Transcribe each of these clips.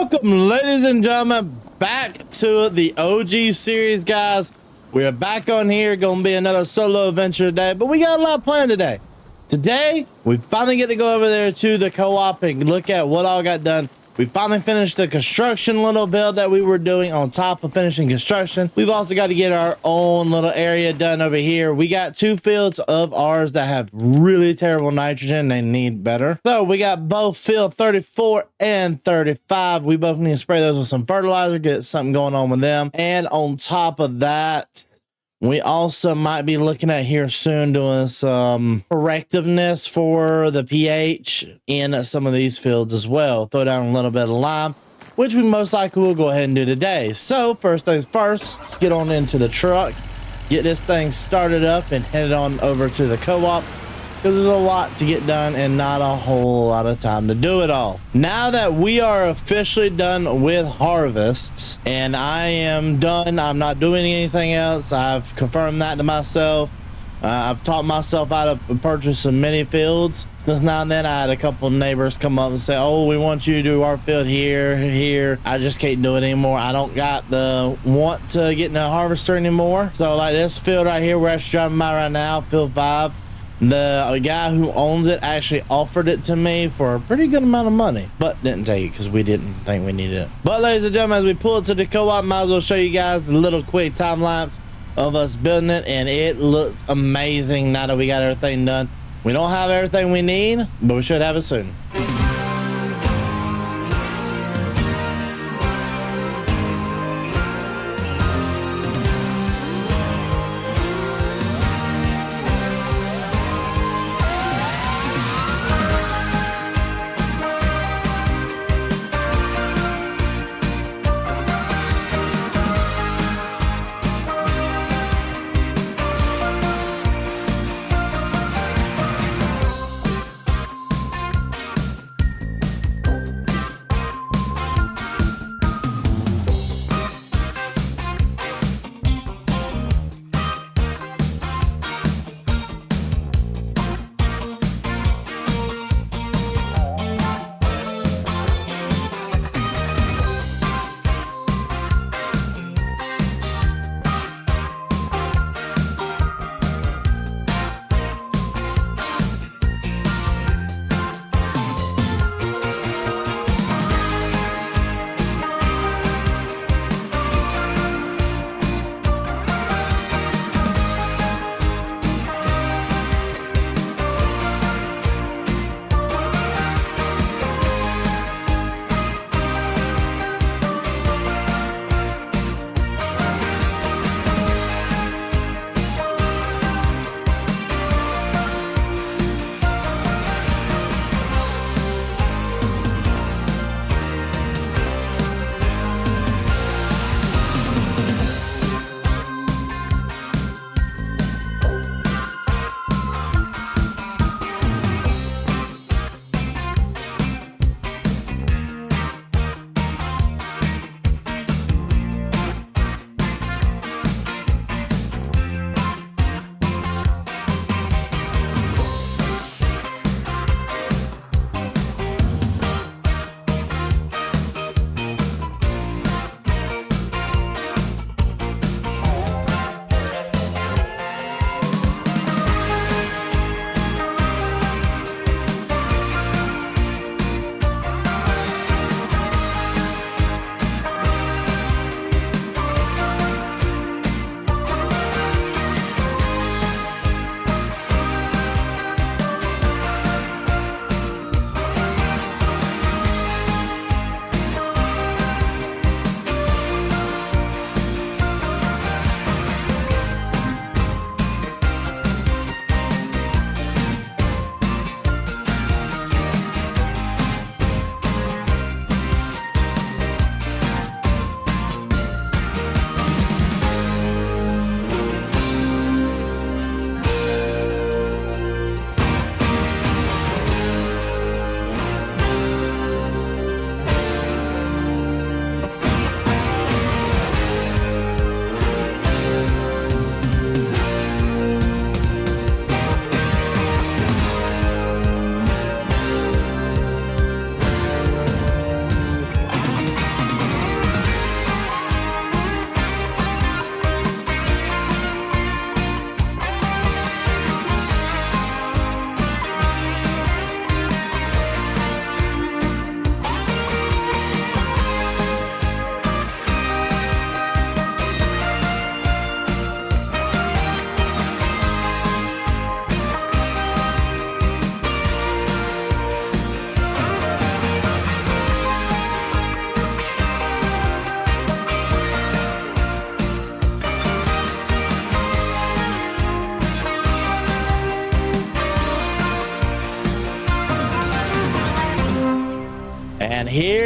Welcome, ladies and gentlemen, back to the OG series, guys. We are back on here. Gonna be another solo adventure today, but we got a lot planned today. Today, we finally get to go over there to the co-op and look at what all got done. We finally finished the construction little build that we were doing on top of finishing construction. We've also got to get our own little area done over here. We got two fields of ours that have really terrible nitrogen. They need better. So we got both field 34 and 35. We both need to spray those with some fertilizer, get something going on with them. And on top of that, we also might be looking at here soon doing some correctiveness for the pH in some of these fields as well. Throw down a little bit of lime, which we most likely will go ahead and do today. So first things first, let's get on into the truck, get this thing started up and head on over to the co-op, because there's a lot to get done and not a whole lot of time to do it all. Now that we are officially done with harvests and I am done, I'm not doing anything else. I've confirmed that to myself. I've taught myself how to purchase some mini fields. Since now and then I had a couple of neighbors come up and say, oh, we want you to do our field here. I just can't do it anymore. I don't got the want to get in a harvester anymore. So like this field right here, we're actually driving by right now, field 5. The guy who owns it actually offered it to me for a pretty good amount of money, but didn't take it because we didn't think we needed it. But ladies and gentlemen, as we pull it to the co-op, might as well show you guys the little quick time lapse of us building it, and it looks amazing now that we got everything done. We don't have everything we need, but we should have it soon.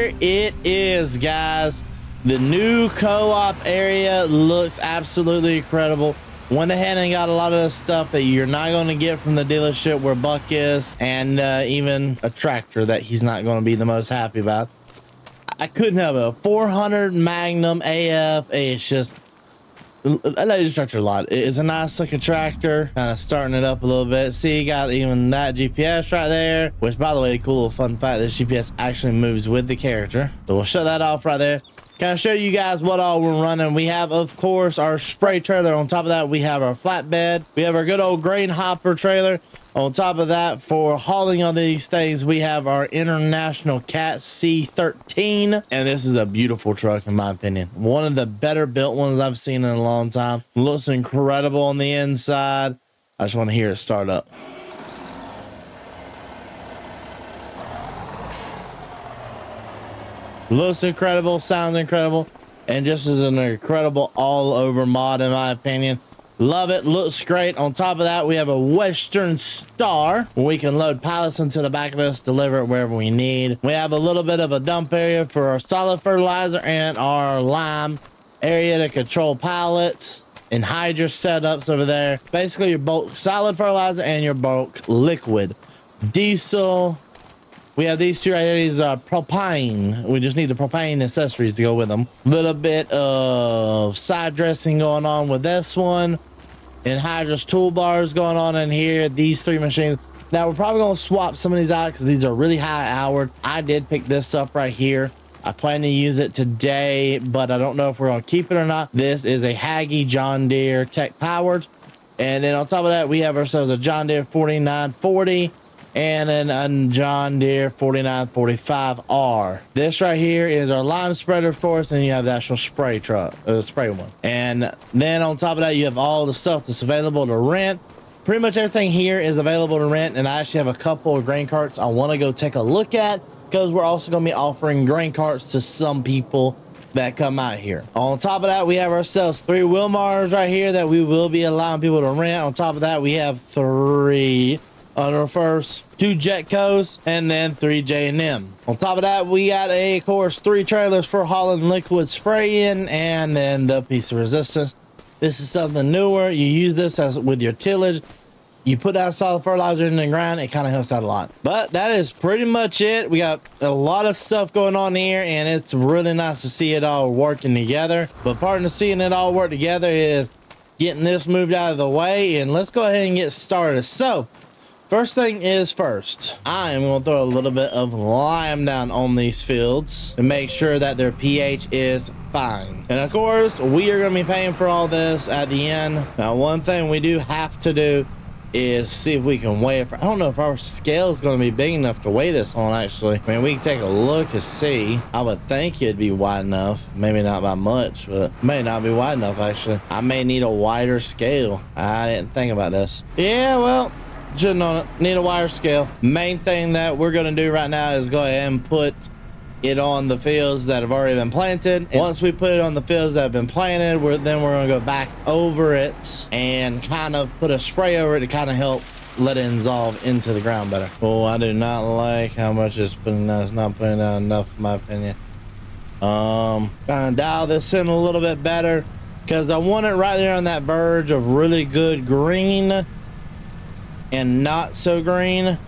here it is, guys. The new co-op area looks absolutely incredible. Went ahead and got a lot of the stuff that you're not going to get from the dealership where Buck is, and even a tractor that he's not going to be the most happy about. I couldn't have a 400 Magnum AF. It's just, I like this tractor a lot. It's a nice looking tractor, kind of starting it up a little bit. See, you got even that GPS right there, which, by the way, cool little fun fact, this GPS actually moves with the character. So we'll shut that off right there. Kind of show you guys what all we're running. We have, of course, our spray trailer. On top of that, we have our flatbed. We have our good old grain hopper trailer. On top of that, for hauling on these things, we have our International Cat C13. And this is a beautiful truck, in my opinion. One of the better built ones I've seen in a long time. Looks incredible on the inside. I just want to hear it start up. Looks incredible, sounds incredible, and just is an incredible all-over mod, in my opinion. Love it, looks great. On top of that, we have a Western Star, where we can load pallets into the back of this, deliver it wherever we need. We have a little bit of a dump area for our solid fertilizer and our lime area to control pallets and hydro setups over there. Basically, your bulk solid fertilizer and your bulk liquid diesel. We have these two right here. These are propane. We just need the propane accessories to go with them. Little bit of side dressing going on with this one. And Hydra's toolbars going on in here. These three machines. Now, we're probably going to swap some of these out because these are really high hour. I did pick this up right here. I plan to use it today, but I don't know if we're going to keep it or not. This is a Haggy John Deere tech powered. And then on top of that, we have ourselves a John Deere 4940. And then a John Deere 4945R. This right here is our lime spreader, of course, and you have the actual spray truck, spray one. And then on top of that, you have all the stuff that's available to rent. Pretty much everything here is available to rent, and I actually have a couple of grain carts I want to go take a look at, because we're also going to be offering grain carts to some people that come out here. On top of that, we have ourselves 3 Wilmars right here that we will be allowing people to rent. On top of that, we have 3 on our first 2 Jetcos, and then 3 J&M. On top of that, we got of course 3 trailers for hauling liquid spraying, and then the piece of resistance. This is something newer. You use this as with your tillage. You put out solid fertilizer in the ground, it kind of helps out a lot. But that is pretty much it. We got a lot of stuff going on here, and it's really nice to see it all working together. But part of seeing it all work together is getting this moved out of the way, and let's go ahead and get started. So first thing is first, I am going to throw a little bit of lime down on these fields to make sure that their pH is fine. And of course, we are going to be paying for all this at the end. Now, one thing we do have to do is see if we can weigh it. I don't know if our scale is going to be big enough to weigh this on, actually. I mean, we can take a look and see. I would think it'd be wide enough. Maybe not by much, but it may not be wide enough, actually. I may need a wider scale. I didn't think about this. Yeah, well, shouldn't on it. Need a wire scale. Main thing that we're going to do right now is go ahead and put it on the fields that have already been planted. And once we put it on the fields that have been planted, then we're going to go back over it and kind of put a spray over it to kind of help let it dissolve into the ground better. Oh, I do not like how much it's putting out. It's not putting out enough, in my opinion. Kind of dial this in a little bit better because I want it right there on that verge of really good green and not so green.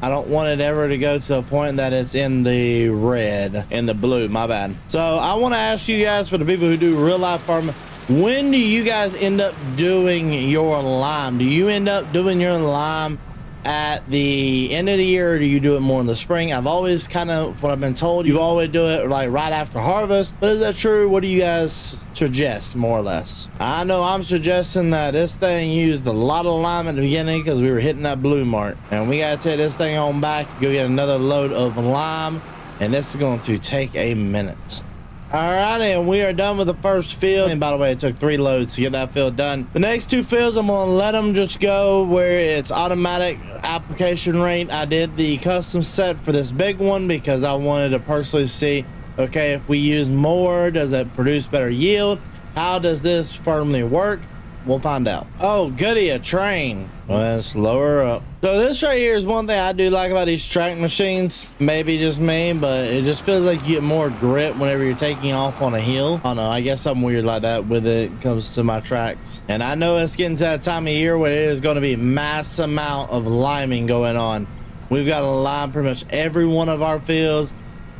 I don't want it ever to go to a point that it's in the red, in the blue, my bad. So I want to ask you guys, for the people who do real life farming, when do you guys end up doing your lime? Do you end up doing your lime at the end of the year, or do you do it more in the spring? I've always kind of, what I've been told, you always do it like right after harvest. But is that true? What do you guys suggest, more or less? I know I'm suggesting that this thing used a lot of lime at the beginning because we were hitting that blue mark, and we got to take this thing on back, go get another load of lime, and this is going to take a minute. All right, and we are done with the first field. And by the way, it took 3 loads to get that field done. The next 2 fields, I'm gonna let them just go where it's automatic application rate. I did the custom set for this big one because I wanted to personally see, okay, if we use more, does it produce better yield? How does this firmly work? We'll find out. Oh, goody, a train. Well, let's lower up. So this right here is one thing I do like about these track machines. Maybe just me, but it just feels like you get more grip whenever you're taking off on a hill. I don't know, I guess something weird like that with it comes to my tracks. And I know it's getting to that time of year where it is going to be mass amount of liming going on. We've got to lime pretty much every one of our fields.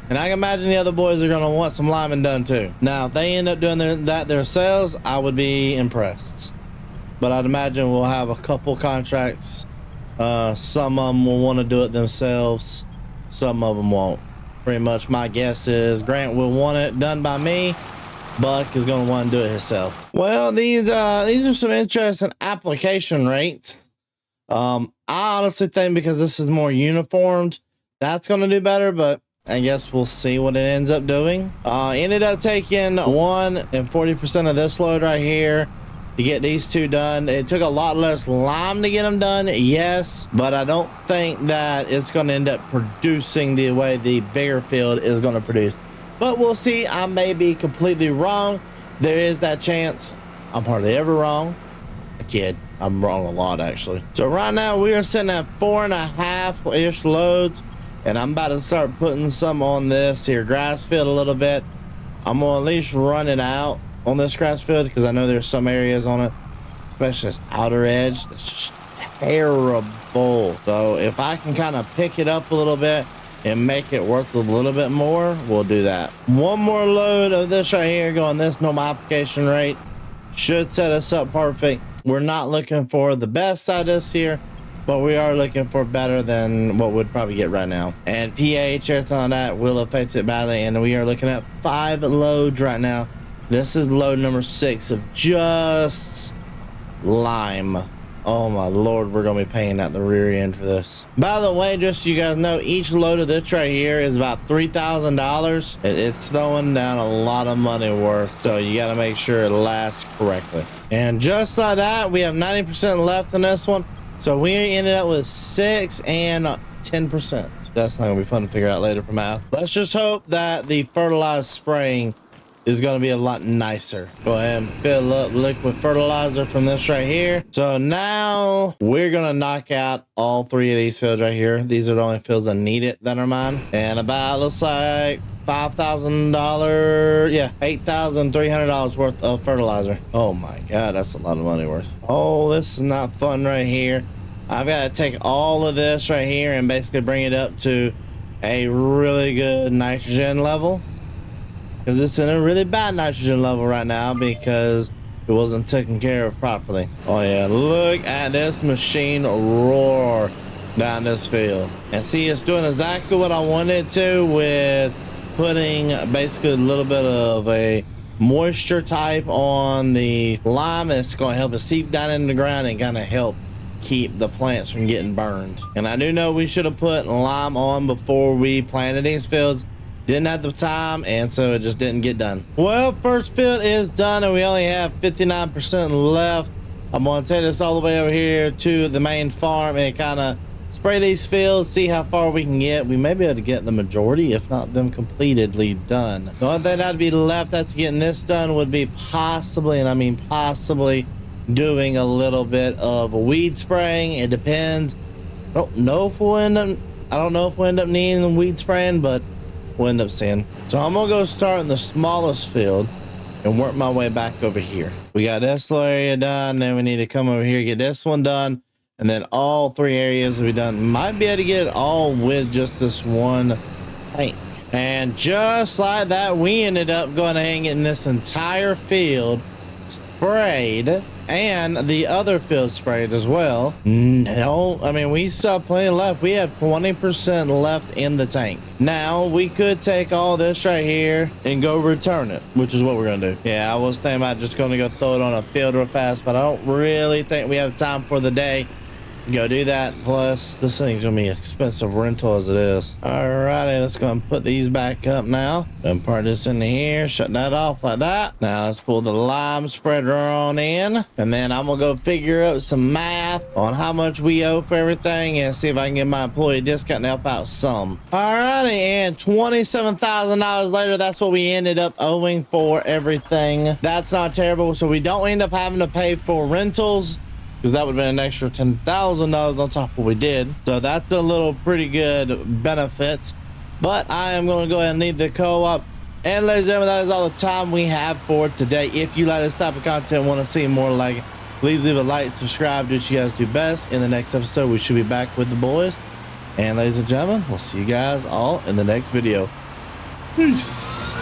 And I can imagine the other boys are going to want some liming done too. Now, if they end up doing that themselves, I would be impressed. But I'd imagine we'll have a couple contracts. Some of them will want to do it themselves. Some of them won't. Pretty much my guess is Grant will want it done by me. Buck is going to want to do it himself. Well, these are some interesting application rates. I honestly think because this is more uniformed, that's going to do better, but I guess we'll see what it ends up doing. Ended up taking 1 and 40% of this load right here to get these two done. It took a lot less lime to get them done, yes, but I don't think that it's going to end up producing the way the bigger field is going to produce. But we'll see. I may be completely wrong. There is that chance. I'm hardly ever wrong. I kid. I'm wrong a lot, actually. So right now we are sitting at 4.5-ish loads. And I'm about to start putting some on this here grass field a little bit. I'm gonna at least run it out on this grass field because I know there's some areas on it, especially this outer edge, that's just terrible. So if I can kind of pick it up a little bit and make it worth a little bit more, we'll do that. One more load of this right here going this normal application rate should set us up perfect. We're not looking for the best side of this here, but we are looking for better than what we'd probably get right now. And pH, everything on that will affect it badly. And we are looking at 5 loads right now. This is load number 6 of just lime. Oh my Lord, we're gonna be paying at the rear end for this. By the way, just so you guys know, each load of this right here is about $3,000. It's throwing down a lot of money worth, so you gotta make sure it lasts correctly. And just like that, we have 90% left in this one. So we ended up with 6 and 10%. That's not gonna be fun to figure out later for math. Let's just hope that the fertilized spraying is gonna be a lot nicer. Go ahead and fill up liquid fertilizer from this right here. So now we're gonna knock out all 3 of these fields right here. These are the only fields that need it that are mine. And about, looks like $5,000, yeah, $8,300 worth of fertilizer. Oh my God, that's a lot of money worth. Oh, this is not fun right here. I've got to take all of this right here and basically bring it up to a really good nitrogen level, because it's in a really bad nitrogen level right now because it wasn't taken care of properly. Oh yeah, look at this machine roar down this field. And see, it's doing exactly what I wanted it to, with putting basically a little bit of a moisture type on the lime. It's going to help it seep down in the ground and kind of help keep the plants from getting burned. And I do know we should have put lime on before we planted these fields. Didn't have the time, and so it just didn't get done. Well, first field is done, and we only have 59% left. I'm going to take this all the way over here to the main farm and kind of spray these fields, see how far we can get. We may be able to get the majority, if not them completely done. The only thing that'd be left after getting this done would be possibly, and I mean possibly, doing a little bit of weed spraying. It depends. I don't know if we'll end up needing weed spraying, but we'll end up seeing. So I'm gonna go start in the smallest field and work my way back over here. We got this little area done, then we need to come over here, get this one done, and then all 3 areas will be done. Might be able to get it all with just this one tank. And just like that, we ended up going ahead and getting this entire field sprayed, and the other field sprayed as well. No, I mean, we still have plenty left. We have 20% left in the tank. Now we could take all this right here and go return it, which is what we're gonna do. Yeah, I was thinking about just gonna go throw it on a field real fast, but I don't really think we have time for the day. go do that. Plus, this thing's gonna be expensive rental as it is. Alrighty, let's go and put these back up now. And part this in here, shut that off like that. Now let's pull the lime spreader on in, and then I'm gonna go figure out some math on how much we owe for everything and see if I can get my employee discount to help out some. Alrighty, and $27,000 later, that's what we ended up owing for everything. That's not terrible, so we don't end up having to pay for rentals, because that would have been an extra $10,000 on top of what we did. So that's a little pretty good benefit. But I am going to go ahead and leave the co-op. And ladies and gentlemen, that is all the time we have for today. If you like this type of content and want to see more like it, please leave a like, subscribe, do what you guys do best. In the next episode, we should be back with the boys. And ladies and gentlemen, we'll see you guys all in the next video. Peace.